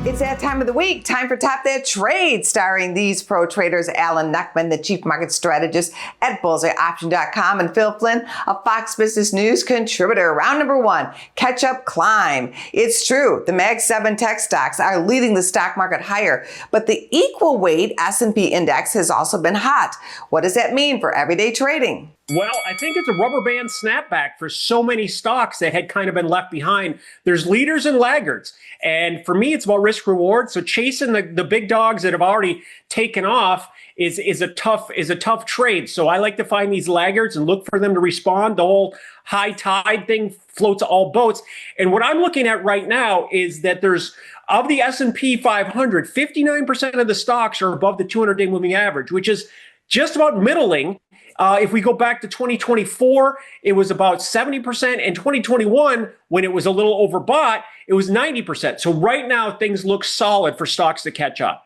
It's that time of the week, time for Tap That Trade, starring these pro traders, Alan Knuckman, the chief market strategist at bullseyeoption.com, and Phil Flynn, a Fox Business News contributor. Round number one, catch up climb. It's true, the Mag 7 tech stocks are leading the stock market higher, but the equal weight S&P index has also been hot. What does that mean for everyday trading? Well, I think it's a rubber band snapback for so many stocks that had kind of been left behind. There's leaders and laggards. And for me, it's about risk reward. So chasing the big dogs that have already taken off is a tough trade. So I like to find these laggards and look for them to respond. The whole high tide thing floats all boats. And what I'm looking at right now is that there's, of the S&P 500, 59% of the stocks are above the 200-day moving average, which is just about middling. If we go back to 2024, it was about 70%. And 2021, when it was a little overbought, it was 90%. So right now, things look solid for stocks to catch up.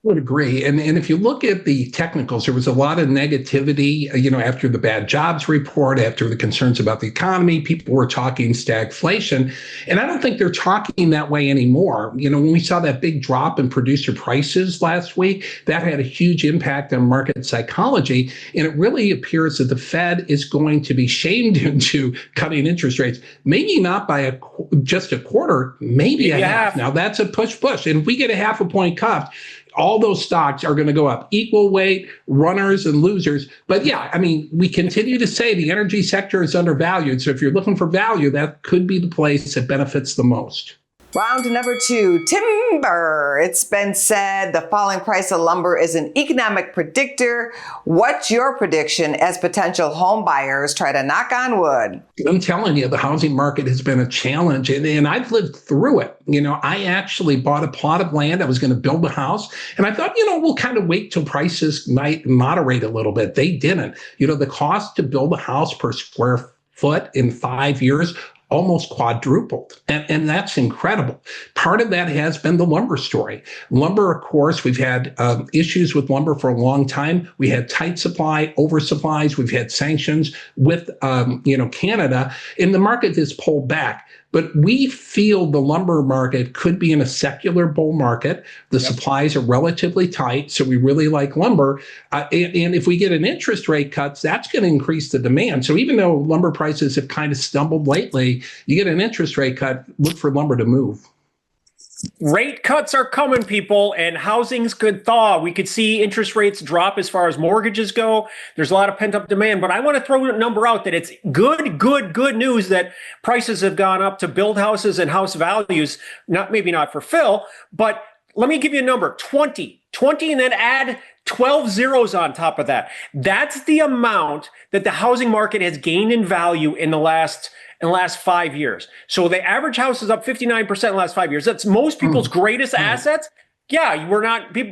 Would agree. And if you look at the technicals, there was a lot of negativity, after the bad jobs report, after the concerns about the economy, people were talking stagflation. And I don't think they're talking that way anymore. When we saw that big drop in producer prices last week, that had a huge impact on market psychology. And it really appears that the Fed is going to be shamed into cutting interest rates, maybe not by just a quarter, maybe a half. Now that's a push. And if we get a half a point cut, all those stocks are going to go up. Equal weight, runners and losers. But we continue to say the energy sector is undervalued. So if you're looking for value, that could be the place that benefits the most. Round number two, timber. It's been said the falling price of lumber is an economic predictor. What's your prediction as potential home buyers try to knock on wood? I'm telling you, the housing market has been a challenge, and I've lived through it. I actually bought a plot of land. I was going to build a house, and I thought, we'll kind of wait till prices might moderate a little bit. They didn't. The cost to build a house per square foot in 5 years almost quadrupled. And that's incredible. Part of that has been the lumber story. Lumber, of course, we've had issues with lumber for a long time. We had tight supply, oversupplies. We've had sanctions with, Canada, and the market has pulled back. But we feel the lumber market could be in a secular bull market. The supplies are relatively tight, so we really like lumber. And if we get an interest rate cuts, that's going to increase the demand. So even though lumber prices have kind of stumbled lately, you get an interest rate cut, look for lumber to move. Rate cuts are coming, people, and housing's good thaw. We could see interest rates drop as far as mortgages go. There's a lot of pent-up demand, but I want to throw a number out that it's good news that prices have gone up to build houses and house values. Maybe not for Phil, but let me give you a number, 20, and then add 12 zeros on top of that. That's the amount that the housing market has gained in value in the last 5 years. So the average house is up 59% in the last 5 years. That's most people's greatest assets. Yeah,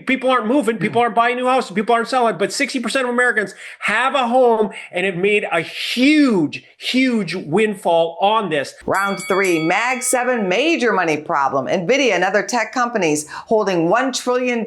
people aren't moving, people aren't buying new houses, people aren't selling, but 60% of Americans have a home and have made a huge windfall on this. Round three, Mag 7 major money problem. NVIDIA and other tech companies holding $1 trillion.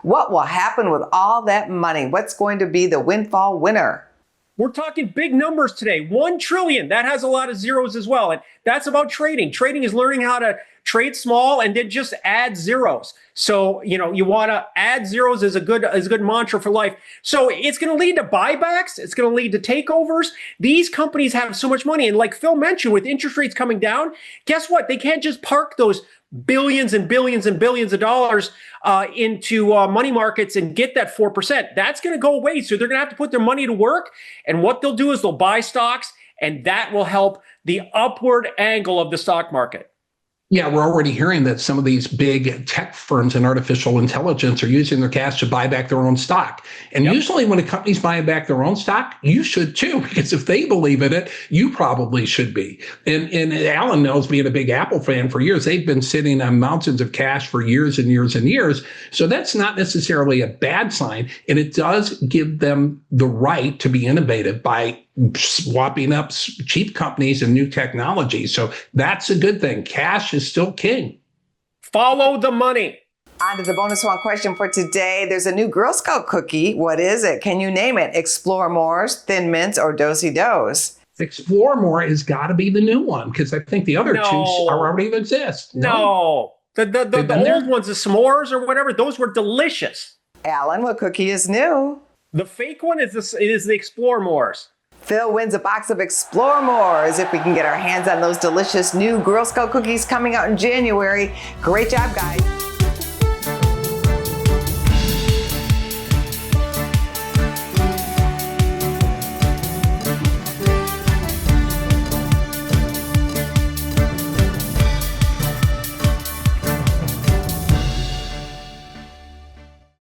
What will happen with all that money? What's going to be the windfall winner? We're talking big numbers today. 1 trillion. That has a lot of zeros as well. And that's about trading. Trading is learning how to trade small and then just add zeros. So, you want to add zeros as a good mantra for life. So it's going to lead to buybacks. It's going to lead to takeovers. These companies have so much money. And like Phil mentioned, with interest rates coming down, guess what? They can't just park those billions and billions and billions of dollars into money markets and get that 4%. That's going to go away. So they're going to have to put their money to work. And what they'll do is they'll buy stocks, and that will help the upward angle of the stock market. Yeah, we're already hearing that some of these big tech firms in artificial intelligence are using their cash to buy back their own stock. And usually when a company's buying back their own stock, you should too, because if they believe in it, you probably should be. And Alan knows, being a big Apple fan for years, they've been sitting on mountains of cash for years and years and years. So that's not necessarily a bad sign. And it does give them the right to be innovative by swapping up cheap companies and new technology. So that's a good thing. Cash is still king. Follow the money. On to the bonus one question for today. There's a new Girl Scout cookie. What is it? Can you name it? Explore More's, Thin Mints, or Do-si-dos? Explore More has got to be the new one, because I think the other two already exist. No. The been there? old ones, the s'mores or whatever, those were delicious. Alan, what cookie is new? The fake one is the Explore Mores. Phil wins a box of Explore Mores if we can get our hands on those delicious new Girl Scout cookies coming out in January. Great job, guys.